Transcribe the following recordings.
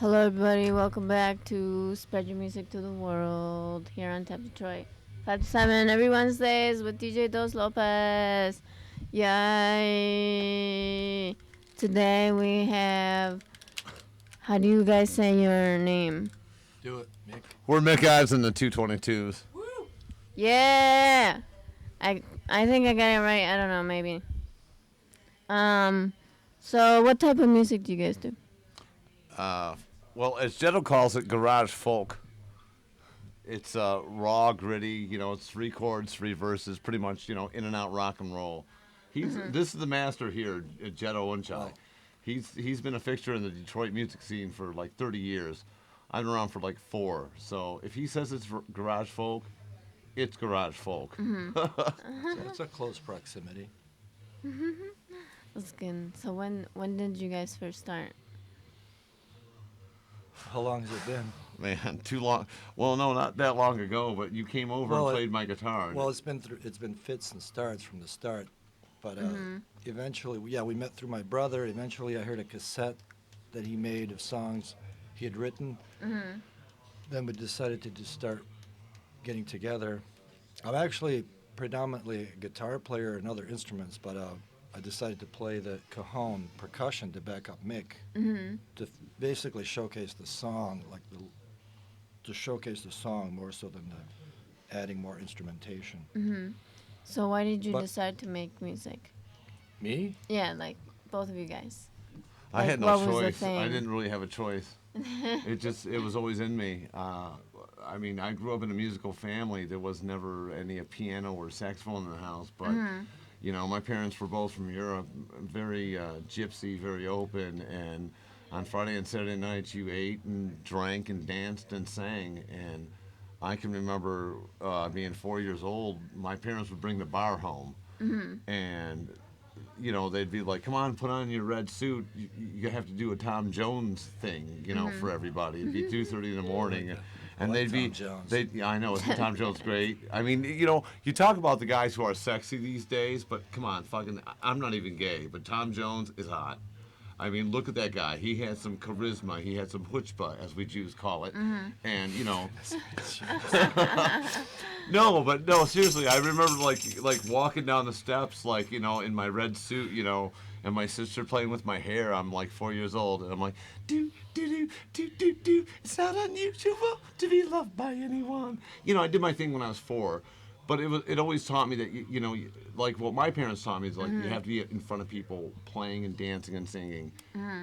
Hello, everybody. Welcome back to Spread Your Music to the World here on Tap Detroit. 5 to 7 every Wednesdays with DJ DosLopez. Yay! Today we have. How do you guys say your name? Do it, Mick. We're Mick Ives and the 222's. Woo! Yeah! I think I got it right. I don't know, maybe. So what type of music do you guys do? Well, as Djeto calls it, garage folk. It's raw, gritty. It's 3 chords, 3 verses, pretty much. In and out rock and roll. This is the master here, Djeto Unchai. Wow. He's been a fixture in the Detroit music scene for like 30 years. I've been around for like 4. So if he says it's garage folk, it's garage folk. So it's a close proximity. That's good. So when did you guys first start? How long has it been? Man, too long. Well, no, not that long ago, but you came over and played my guitar. Well, it's been fits and starts from the start, but eventually, we met through my brother. Eventually, I heard a cassette that he made of songs he had written. Then we decided to just start getting together. I'm actually predominantly a guitar player and other instruments, but I decided to play the cajon percussion to back up Mick, to basically showcase the song, to showcase the song more so than adding more instrumentation. So why did you decide to make music? Me? Yeah, like both of you guys. I had what no was the choice. thing? I didn't really have a choice. It was always in me. I mean, I grew up in a musical family. There was never any piano or saxophone in the house, but my parents were both from Europe, very gypsy, very open, and on Friday and Saturday nights you ate and drank and danced and sang. And I can remember being 4 years old, my parents would bring the bar home, and they'd be like, come on, put on your red suit. You have to do a Tom Jones thing, for everybody. It'd be 2:30 in the morning. And they'd be, I know, Tom Jones great. I mean, you talk about the guys who are sexy these days, but come on, I'm not even gay, but Tom Jones is hot. I mean, look at that guy. He had some charisma. He had some chutzpah, as we Jews call it. And, no, seriously, I remember like walking down the steps, in my red suit, and my sister playing with my hair. I'm like 4 years old, and I'm like, do, do, do, do, do, do. It's not unusual to be loved by anyone. I did my thing when I was 4. But it always taught me that, like what my parents taught me is you have to be in front of people playing and dancing and singing,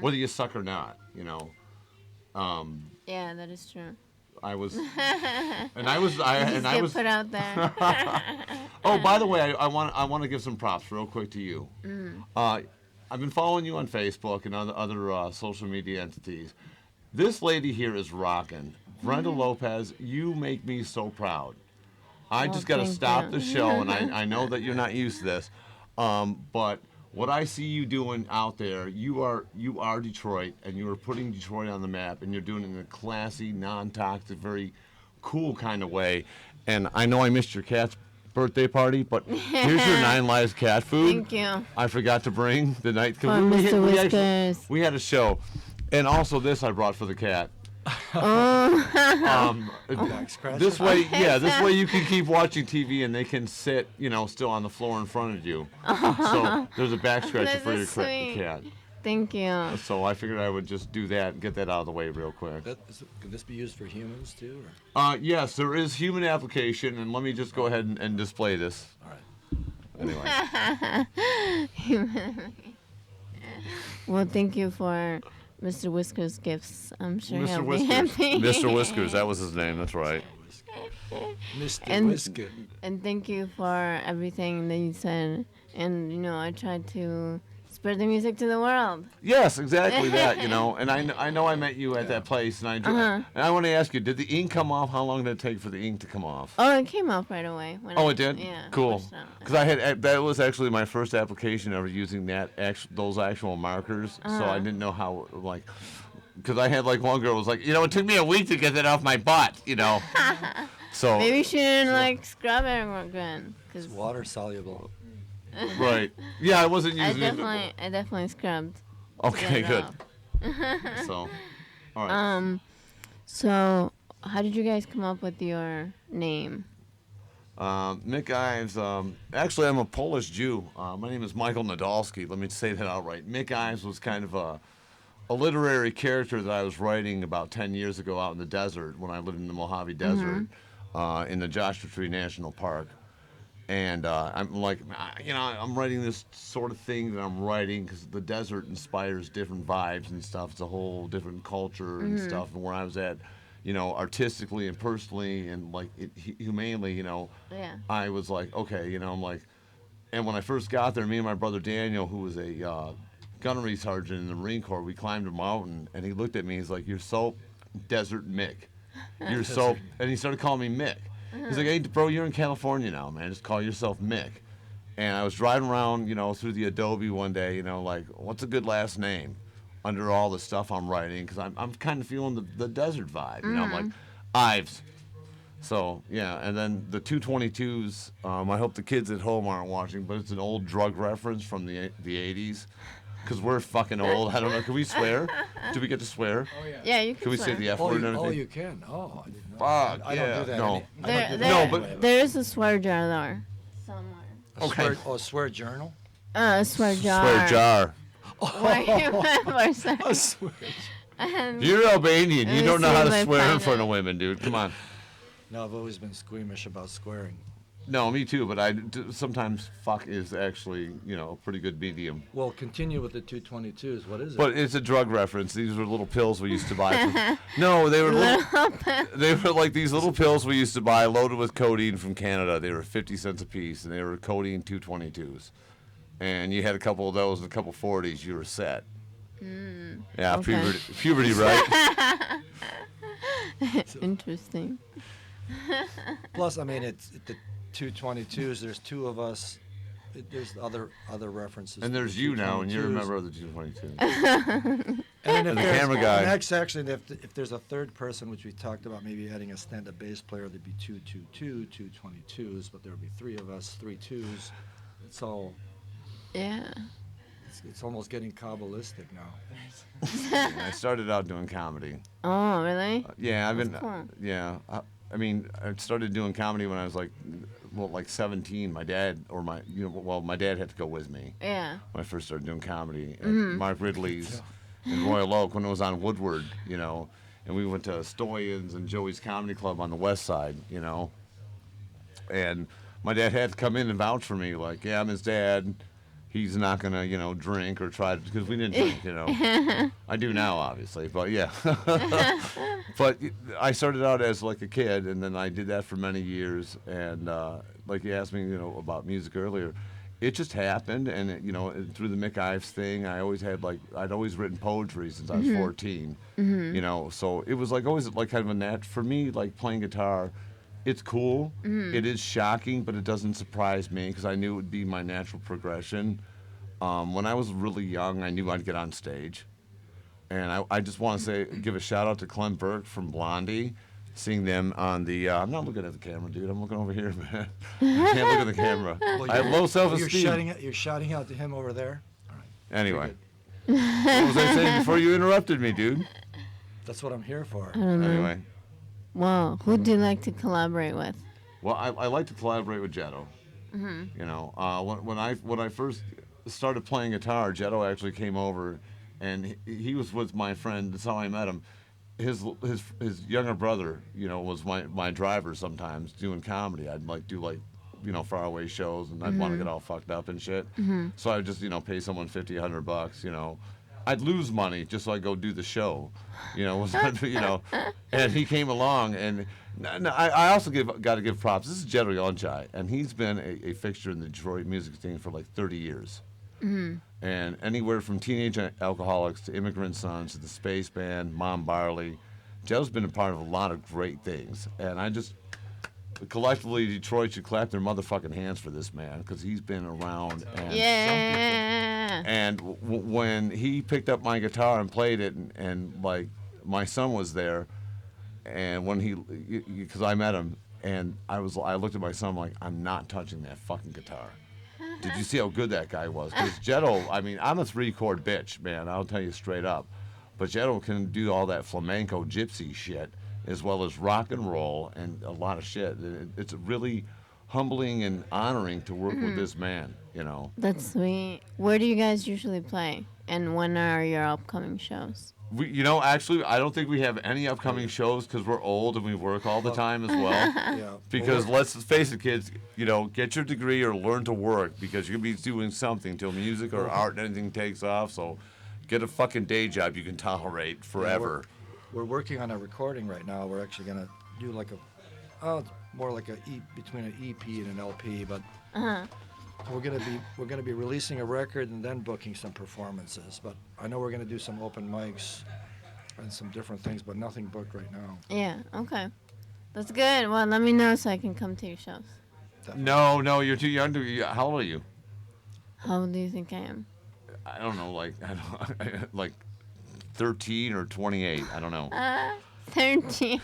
whether you suck or not, Yeah, that is true. I was put out there. Oh, by the way, I want to give some props real quick to you. I've been following you on Facebook and other social media entities. This lady here is rocking. Brenda Lopez, you make me so proud. I just got to stop the show, and I know that you're not used to this, but what I see you doing out there, you are Detroit, and you are putting Detroit on the map, and you're doing it in a classy, non-toxic, very cool kind of way. And I know I missed your cat's birthday party, but here's your 9 Lives cat food. Thank you. I forgot to bring the night. For Mr. Whiskers. We had a show, and also this I brought for the cat. This way you can keep watching TV and they can sit, still on the floor in front of you. So there's a back scratcher for your cat. Thank you. So I figured I would just do that and get that out of the way real quick. Could this be used for humans too? Or? Yes, there is human application, and let me just go ahead and display this. All right. Anyway. Well, thank you for Mr. Whiskers' gifts. I'm sure Mr. he'll Whiskers. be happy. Mr. Whiskers, that was his name. That's right. Mr. Whisker. And thank you for everything that you said. And, I tried to spread the music to the world. Yes, exactly that, And I know I met you at that place, and and I want to ask you, did the ink come off? How long did it take for the ink to come off? Oh, it came off right away. It did? Yeah. Cool. Because that was actually my first application ever using those actual markers, so I didn't know how, because I had one girl was like, it took me a week to get that off my butt, So maybe she didn't scrub it again. It's water soluble. Right. Yeah, I wasn't using I definitely scrubbed. Okay, good. So, All right. So how did you guys come up with your name? Mick Ives. Actually, I'm a Polish Jew. My name is Michael Nadolski. Let me say that outright. Mick Ives was kind of a literary character that I was writing about 10 years ago out in the desert when I lived in the Mojave Desert in the Joshua Tree National Park. And I'm like, I'm writing this sort of thing that I'm writing because the desert inspires different vibes and stuff. It's a whole different culture and stuff. And where I was at, artistically and personally and like humanely, Yeah. I was like, okay, I'm like, and when I first got there, me and my brother Daniel, who was a gunnery sergeant in the Marine Corps, we climbed a mountain, and he looked at me. He's like, "You're so Desert Mick. You're so," and he started calling me Mick. He's like, "Hey, bro, you're in California now, man. Just call yourself Mick." And I was driving around, through the Adobe one day, like, what's a good last name under all the stuff I'm writing? Because I'm kind of feeling the desert vibe. I'm like, Ives. So, yeah, and then the 222's, I hope the kids at home aren't watching, but it's an old drug reference from the 80s. Because we're fucking old. I don't know. Can we swear? Do we get to swear? Oh, yeah. Yeah, you can. Can we say the F word and everything? You can. Oh, I didn't know. Fuck, I yeah. don't do that. No. There, I don't do there, that No, anyway. there is a swear jar there somewhere. Okay. A swear journal? A swear jar. Swear jar. Where you went for A swear and You're Albanian. You Let me don't know see how if to I swear in find front it. of women, dude. Come on. No, I've always been squeamish about swearing. No, me too, but sometimes fuck is actually, a pretty good medium. Well, continue with the 222s. What is it? But it's a drug reference. These were little pills we used to buy. No, they were they were like these little pills we used to buy loaded with codeine from Canada. They were 50 cents a piece, and they were codeine 222s. And you had a couple of those and a couple 40s, you were set. Yeah, okay. puberty, right? Interesting. Plus, I mean, it's the 222s. There's two of us. There's other references. And to there's the you now, and you're a 222s. member of the 222. And if the there's- camera guy. Next, actually, if there's a third person, which we talked about, maybe adding a stand-up bass player, there'd be 222s, but there would be three of us, three twos. It's all. Yeah. It's almost getting Kabbalistic now. I started out doing comedy. Oh, really? Yeah, I've been. That's cool. Yeah, I mean, I started doing comedy when I was like 17. My dad my dad had to go with me Yeah. when I first started doing comedy at Mark Ridley's in Royal Oak when it was on Woodward, and we went to Stoyan's and Joey's Comedy Club on the West Side, and my dad had to come in and vouch for me, like, yeah, I'm his dad. He's not gonna, drink or try to, because we didn't drink, I do now, obviously, but yeah. But I started out as like a kid, and then I did that for many years. And like you asked me, about music earlier, it just happened. And through the Mick Ives thing, I'd always written poetry since I was 14. So it was like always like kind of a for me, like playing guitar. It's cool. It is shocking, but it doesn't surprise me because I knew it would be my natural progression. When I was really young, I knew I'd get on stage. And I just want to give a shout out to Clem Burke from Blondie, seeing them on the. I'm not looking at the camera, dude. I'm looking over here, man. I can't look at the camera. Well, I have low self-esteem. You're shouting out to him over there. All right. Anyway, what was I saying before you interrupted me, dude? That's what I'm here for. Anyway, Well, who do you like to collaborate with? well, I like to collaborate with Djeto. When I first started playing guitar, Djeto actually came over, and he was with my friend. That's how I met him. His younger brother, was my driver sometimes doing comedy. I'd do faraway shows, and I'd want to get all fucked up and shit. So I'd just pay someone $50, $100. I'd lose money just so I go do the show. And he came along, and I also got to give props. This is Djeto Yonchai, and he's been a fixture in the Detroit music scene for like 30 years. And anywhere from Teenage Alcoholics to Immigrant Sons to the Space Band, Mom Barley, Djeto's been a part of a lot of great things. And I just, collectively, Detroit should clap their motherfucking hands for this man, because he's been around. And Yeah. and when he picked up my guitar and played it, and like my son was there, and when because I met him, and I looked at my son like, I'm not touching that fucking guitar. Did you see how good that guy was? Because Djeto, I mean, I'm a 3-chord bitch, man. I'll tell you straight up. but Djeto can do all that flamenco gypsy shit as well as rock and roll and a lot of shit. It's really humbling and honoring to work with this man, you know. That's sweet. Where do you guys usually play? And when are your upcoming shows? You know, actually, I don't think we have any upcoming shows because we're old and we work all the time as well. Yeah. Because let's face it, kids, you know, get your degree or learn to work because you're going to be doing something till music or art and anything takes off. So get a fucking day job you can tolerate forever. We're working on a recording right now. We're actually gonna do like it's more like between an EP and an LP, but we're gonna be releasing a record and then booking some performances. But I know we're gonna do some open mics and some different things, but nothing booked right now. Yeah, okay. That's good. Well, let me know so I can come to your shows. No, you're too young to. How old are you? How old do you think I am? I don't know, like 13 or 28. I don't know. 13.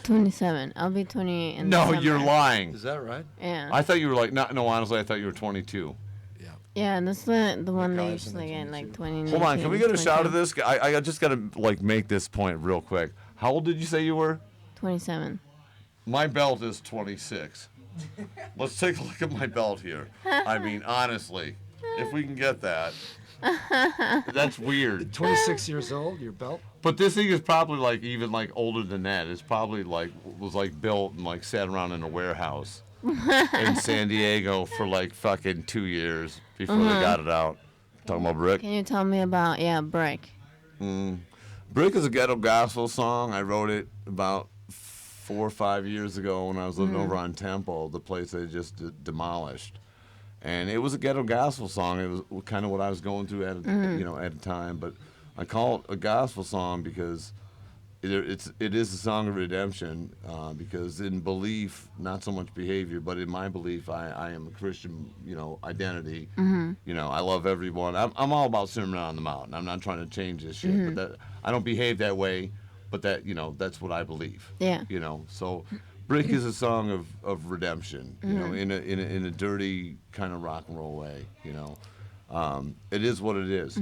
27. I'll be 28 in No, December. you're lying. Is that right? Yeah. I thought you were like no. Honestly, I thought you were 22. Yeah. Yeah, that's the one they Ives and usually get, like 22. 20. Hold on, can we get a shout of this? I just gotta like make this point real quick. How old did you say you were? 27. My belt is 26. Let's take a look at my belt here. I mean, honestly, if we can get that. That's weird. 26 years old, your belt? But this thing is probably like even like older than that. It's probably like was like built and like sat around in a warehouse in San Diego for like fucking 2 years before they got it out. Talking about Brick. Can you tell me about, Brick? Brick is a ghetto gospel song. I wrote it about 4 or 5 years ago when I was living over on Temple, the place they just demolished. And it was a ghetto gospel song. It was kind of what I was going through at a time. But I call it a gospel song because it is a song of redemption. Because in belief, not so much behavior, but in my belief, I am a Christian, identity. You know, I love everyone. I'm all about Sermon on the Mount. I'm not trying to change this shit. But I don't behave that way. But that's what I believe. Yeah. So. Brick is a song of redemption, in a dirty kind of rock and roll way, It is what it is.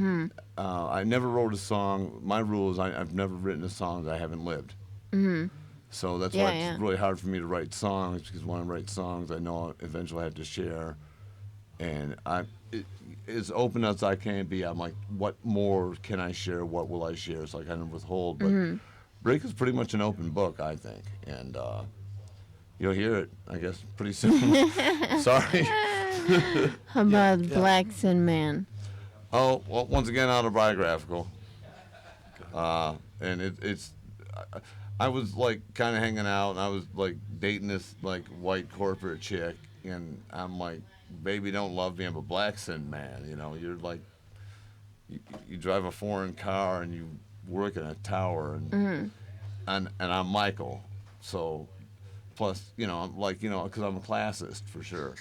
I never wrote a song. My rule is I've never written a song that I haven't lived. So that's why it's really hard for me to write songs, because when I write songs, I know I'll eventually have to share. And as open as I can be, I'm like, what more can I share? What will I share? So I kind of withhold. But Brick is pretty much an open book, I think. And you'll hear it, I guess, pretty soon. Sorry. How about Black Sin Man? Oh, well, once again, autobiographical. And it's I was like kind of hanging out, and I was like dating this like white corporate chick, and I'm like, baby, don't love me, I'm a black sin man. You're like, you drive a foreign car and you work in a tower, and I'm Michael, so. Plus, I'm like, because I'm a classist for sure.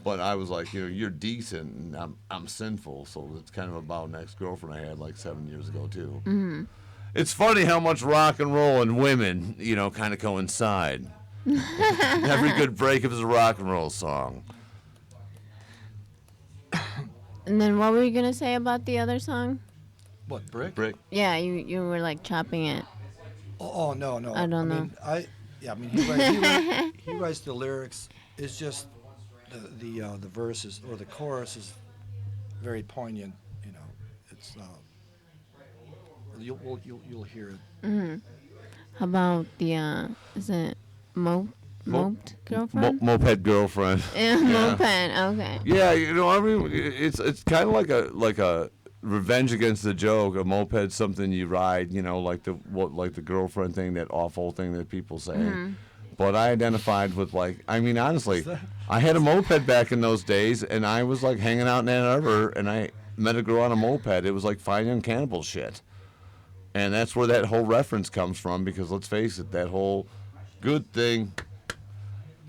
But I was like, you're decent and I'm sinful. So it's kind of about an ex-girlfriend I had like 7 years ago too. It's funny how much rock and roll and women, kind of coincide. Every good breakup is a rock and roll song. And then what were you gonna say about the other song? What, Brick? Brick. Yeah, you were like chopping it. Oh no. I don't know. He writes the lyrics. It's just the verses or the chorus is very poignant. It's you'll hear it. How about the is it moped girlfriend? Moped girlfriend. Yeah, moped. Okay. Yeah, I mean, it's kind of like a revenge against the joke. A moped's something you ride, like the girlfriend thing, that awful thing that people say. But I identified with honestly, I had a moped back in those days, and I was like hanging out in Ann Arbor, and I met a girl on a moped. It was like Fine Young Cannibal shit, and that's where that whole reference comes from. Because let's face it, that whole good thing.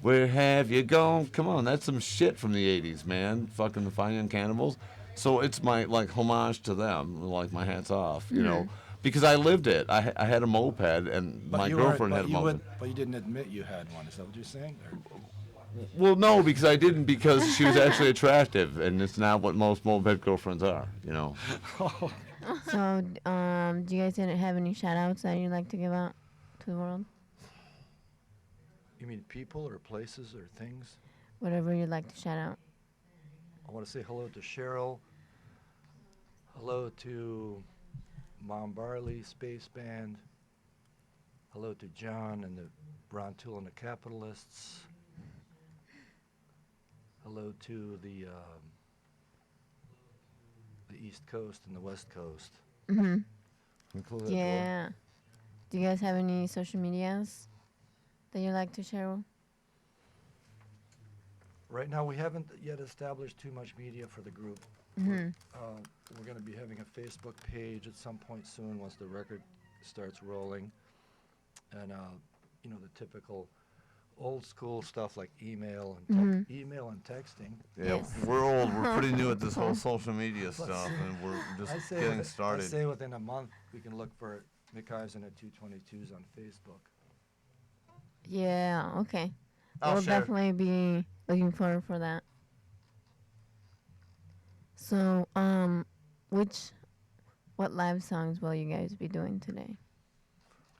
Where have you gone? Come on, that's some shit from the '80s, man. Fucking the Fine Young Cannibals. So it's my homage to them. Like, my hat's off, because I lived it. I had a moped, and my girlfriend had a moped. But you didn't admit you had one. Is that what you're saying? Well, no, because I didn't, because she was actually attractive, and it's not what most moped girlfriends are. So, do you guys have any shout outs that you'd like to give out to the world? You mean people or places or things? Whatever you'd like to shout out. I want to say hello to Cheryl. Hello to Mom Barley Space Band. Hello to John and the Ron Tool and the Capitalists. Hello to the East Coast and the West Coast. Mhm. Include that, Yeah. Do you guys have any social medias that you'd like to share? Right now, we haven't yet established too much media for the group. Mhm. We're going to be having a Facebook page at some point soon once the record starts rolling. And, you know, the typical old school stuff like email and email and texting. Yeah, Yes. we're old. We're pretty new at this whole social media stuff, and we're just getting I started. say within a month we can look for Mick Ives and 222's on Facebook. Yeah. Okay. I'll We'll share. definitely be looking forward for that. So, what live songs will you guys be doing today?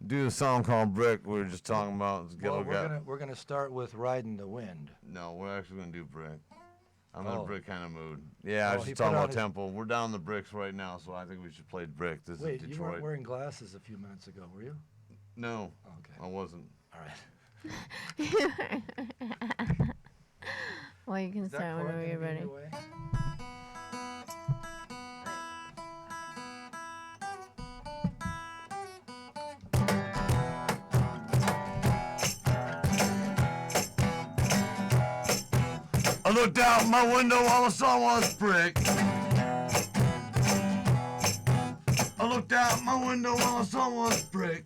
Do a song called Brick. We were just talking about. Well, we're gonna start with Riding the Wind. No, we're actually gonna do Brick. I'm in Oh. a Brick kind of mood. Yeah, I Oh, was he just talking put out about his- Temple. We're down the Bricks right now, so I think we should play Brick. This Wait, is you weren't Detroit. wearing glasses a few minutes ago, were you? No, Oh, okay. I wasn't. All right. Well, you can Is that start chord whenever gonna you're be in ready. your way? I looked out my window, all I saw was brick. I looked out my window, all I saw was brick.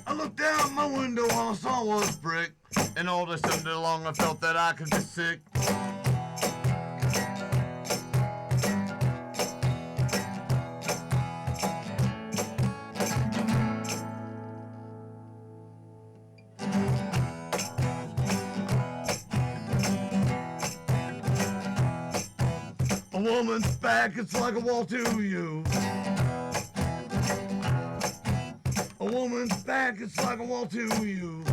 I looked out my window, all I saw was brick. And all this Sunday long, I felt that I could be sick. A woman's back, it's like a wall to you. A woman's back, it's like a wall to you.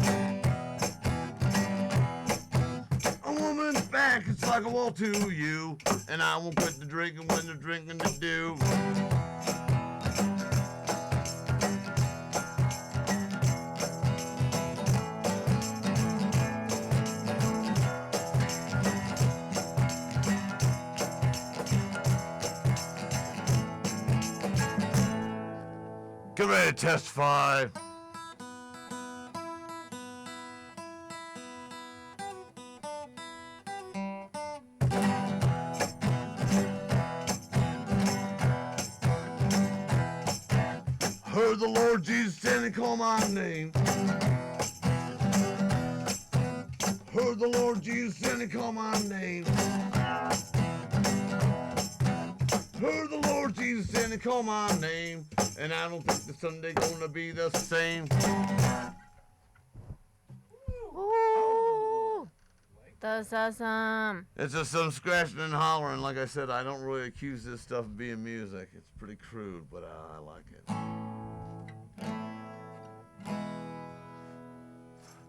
A woman's back, it's like a wall to you. And I won't quit the drinking when the drinking to do. Get ready to testify. Heard the Lord Jesus standing call my name. Heard the Lord Jesus standing call my name. Heard the Lord Jesus standing call my name. And I don't think the Sunday gonna be the same. Ooh, that's awesome. It's just some scratching and hollering. Like I said, I don't really accuse this stuff of being music. It's pretty crude, but I like it.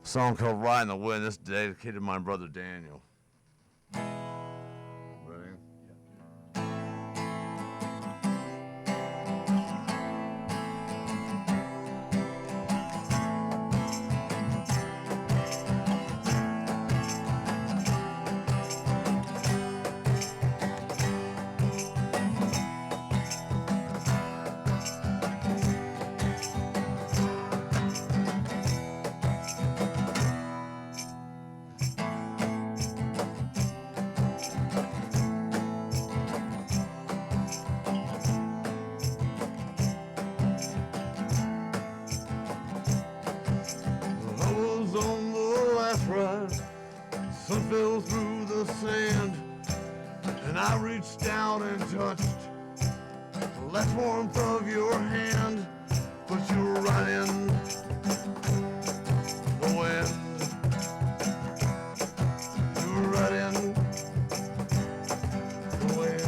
Song called Riding the Wind. This is dedicated to my brother Daniel. Ready? I was on the last ride, sun fell through the sand, and I reached out and touched the last warmth of your hand, but you were right in the wind. You were right in the wind.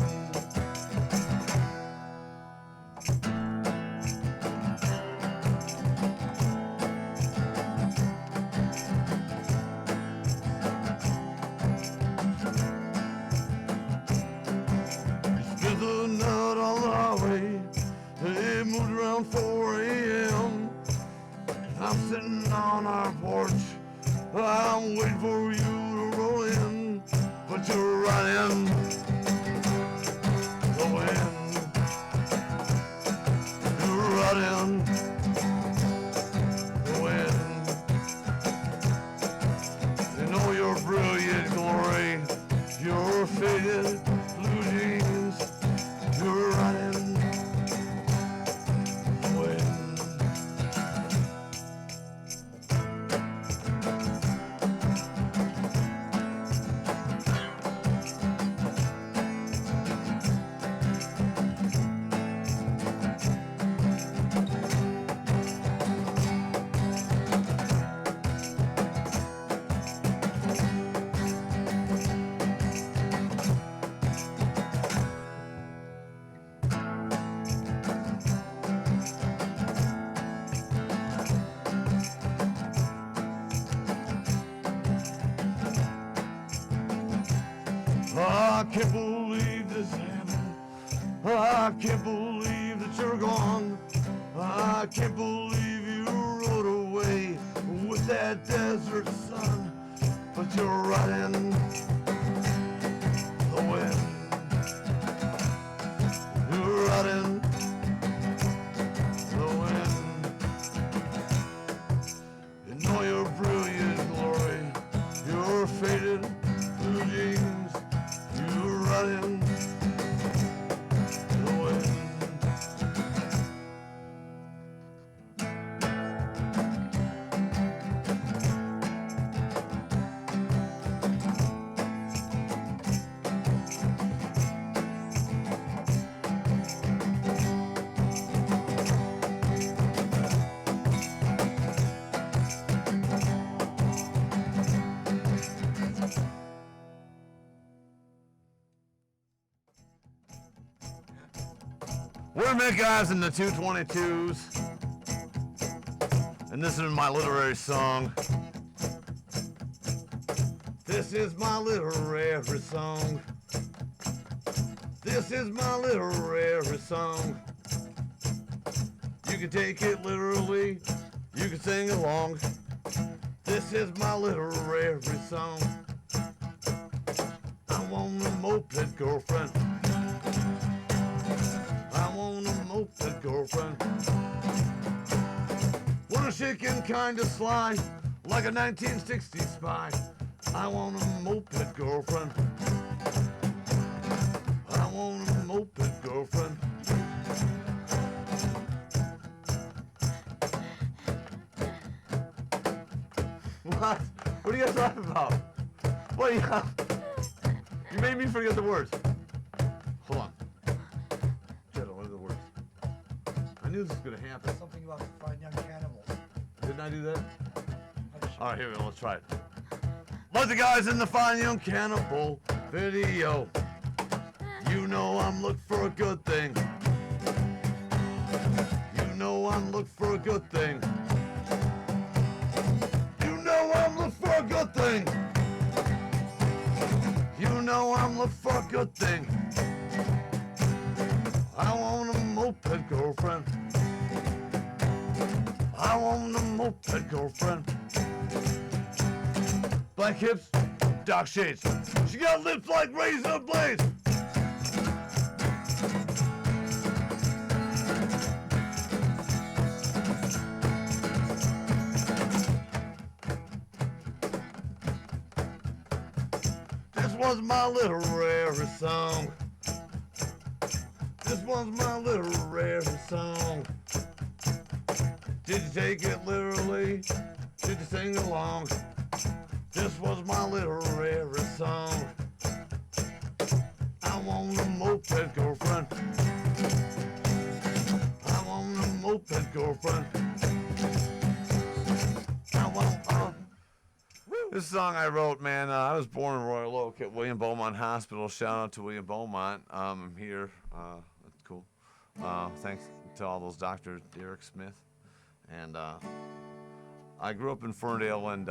I can't believe this happened. I can't believe that you're gone. I can't believe you rode away with that desert sun. But you're riding the wind. You're riding the wind. In all your brilliant glory, your faded blue jeans, you're riding the wind. We're Mick Ives and the 222's, and this is my literary song. This is my literary song. This is my literary song. You can take it literally, you can sing along. This is my literary song. I want a moped girlfriend. I want a moped girlfriend. When she can kinda slide like a 1960s spy. I want a moped girlfriend. I want a moped girlfriend. What? What are you guys laughing about? What are you made me forget the words. Hold on. Djeto, what are the words? I knew this was gonna happen. Something about fine young cannibals. Didn't I do that? Alright, here we go, let's try it. Like the guys in the Fine Young Cannibal video. You know I'm looking for a good thing. You know I'm looking for a good thing. You know I'm looking for a good thing. You know I'm looking for a good thing. I want a moped girlfriend. I want a moped girlfriend. Black hips, dark shades. She got lips like razor blades. This was my literary song. This was my literary song. Did you take it literally? Did you sing along? This was my literary song. I want a moped girlfriend. I want a moped girlfriend. I want This song I wrote, man, I was born in Royal Oak at William Beaumont Hospital. Shout out to William Beaumont. I'm here. That's cool. Thanks to all those doctors, Derek Smith. And I grew up in Ferndale, and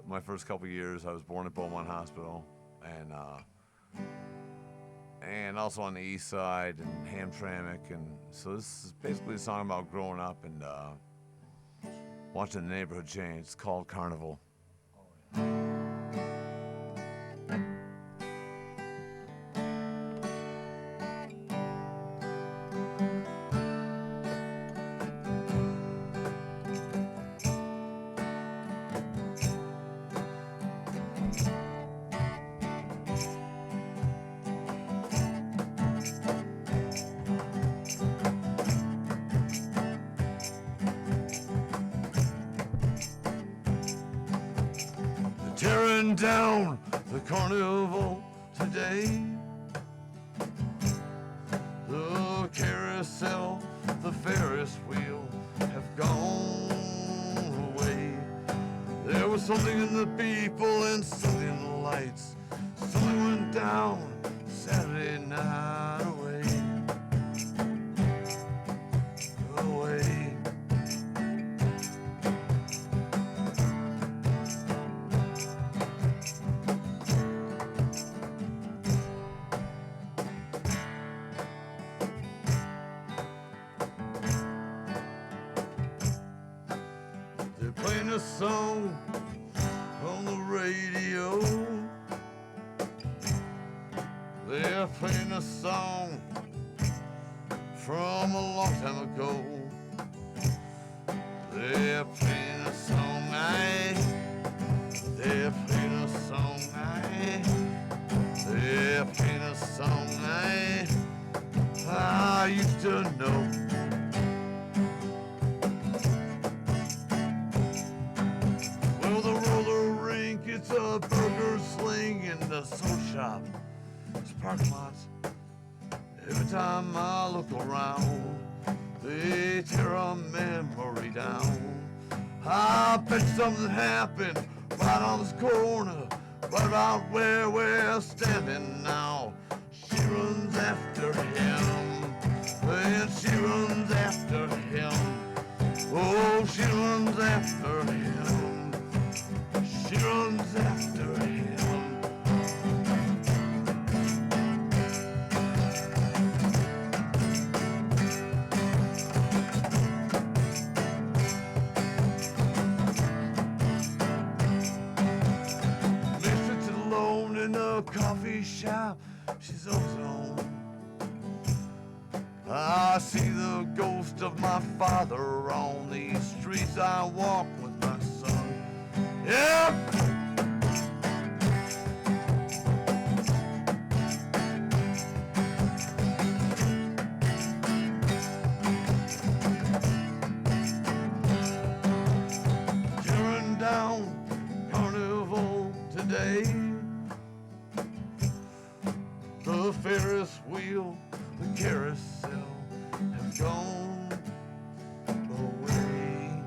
my first couple years I was born at Beaumont Hospital, and also on the east side and Hamtramck, and so this is basically a song about growing up and watching the neighborhood change. It's called Carnival. Tearing down the carnival today. The carousel, the Ferris wheel have gone away. There was something in the people and something in the lights. Something went down Saturday night away. Away. playing a song on the radio. They're playing a song from a long time ago. They're playing a song, they're playing a song, they're playing a song I used to know. Well, the roller rink, it's a burger sling in the soul shop. It's parking lots. Every time I look around, they tear a memory down. I bet something happened right on this corner, right about where we're standing now. She runs after him, and she runs after him. Oh, she runs after him, she runs after him. Coffee shop, she's ozone. I see the ghost of my father on these streets I walk with my son. Yeah. Tearing down Carnival today. The Ferris wheel, the carousel have gone away.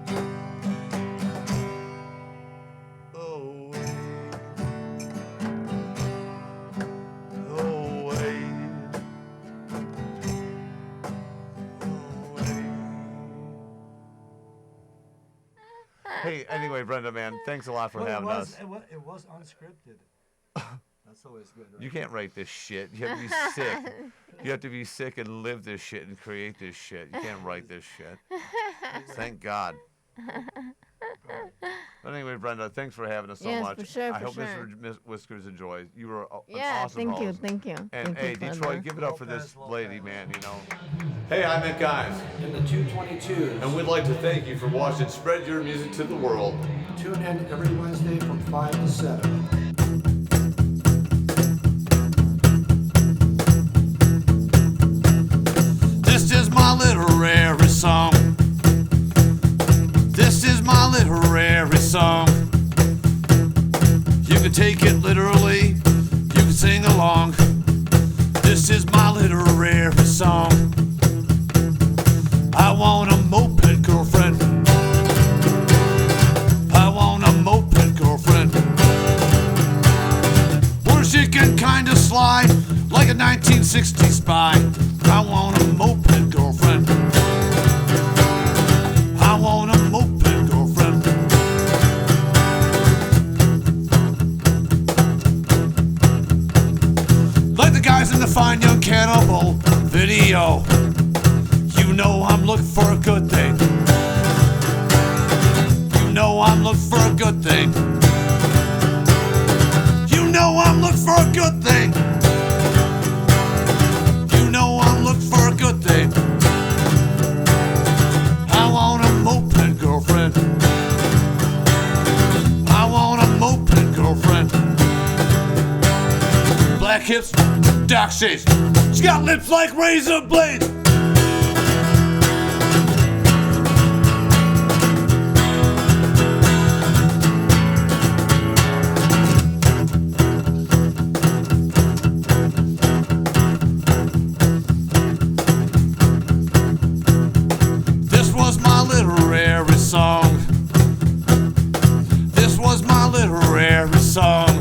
Away. Away. Away. Hey, anyway, Brenda, man, thanks a lot for having us. It was unscripted. That's always good, right? You can't write this shit. You have to be sick. You have to be sick and live this shit and create this shit. You can't write this shit. Thank God. But anyway, Brenda, thanks for having us so much. For sure, I hope sure. Mr. Whiskers enjoys. You were an awesome host. Thank you. And thank hey, you, Detroit, give it up for this Lopez. lady, man, you know. Hey, I'm Mick Ives. In the 222's. And we'd like to thank you for watching Spread Your Music to the World. Tune in every Wednesday from 5 to 7. This is my literary song. This is my literary song. You can take it literally, you can sing along. This is my literary song. I want a moped girlfriend. I want a moped girlfriend. Where she can kinda slide like a 1960s spy. I want a moped girlfriend. I want a moped girlfriend. Like the guys in the Fine Young Cannibal video. You know I'm looking for a good thing. You know I'm looking for a good thing. You know I'm looking for a good thing. You know I'm looking for a good thing. I want a moped girlfriend. I want a moped girlfriend. Black hips, dark shades. She got lips like razor blades. Song. This was my literary song.